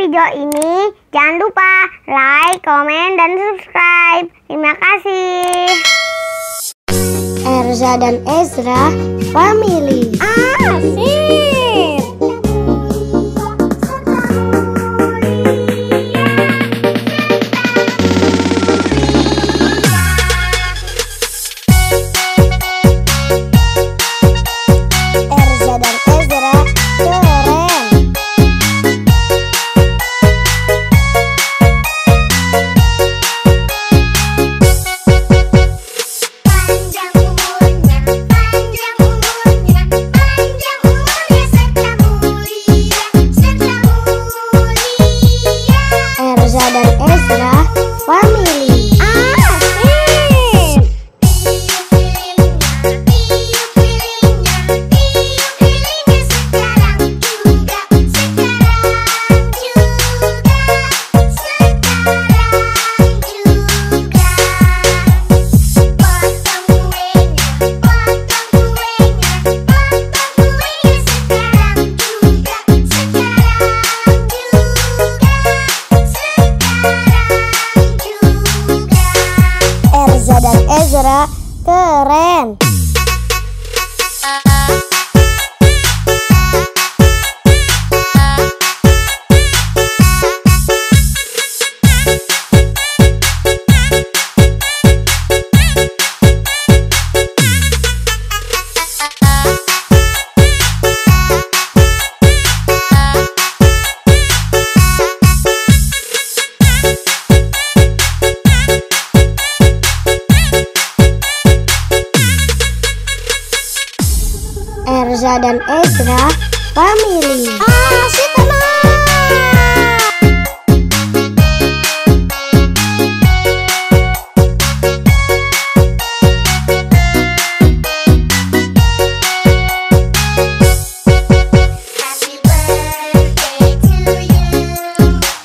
video ini, jangan lupa like, komen, dan subscribe. Terima kasih. Erza dan Ezra Family. Asik. Erza dan Ezra keren. Panjang umurnya serta mulia, serta mulia. Erza dan Ezra Family. Asik. Tiup lilinnya sekarang juga. Potong kuenya sekarang juga. Erza dan Ezra keren. Erza dan Ezra Family. Asik teman. Happy birthday to you.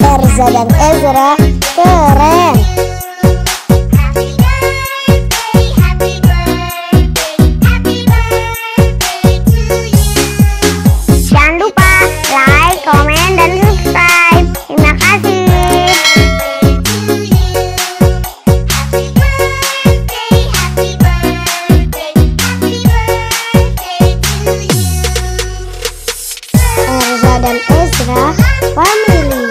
Erza dan Ezra keren. Happy birthday to you. Jangan lupa like, komen, dan subscribe. Terima kasih. Erza dan Ezra Family.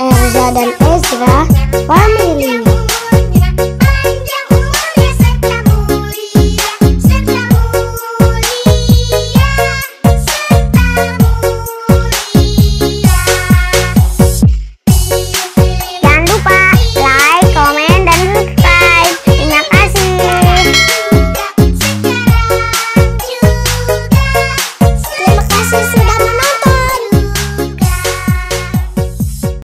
Erza dan Ezra Family. Panjang umurnya serta mulia, serta mulia, serta mulia. Jangan lupa like, komen, dan subscribe. Terima kasih. Terima kasih sudah menonton.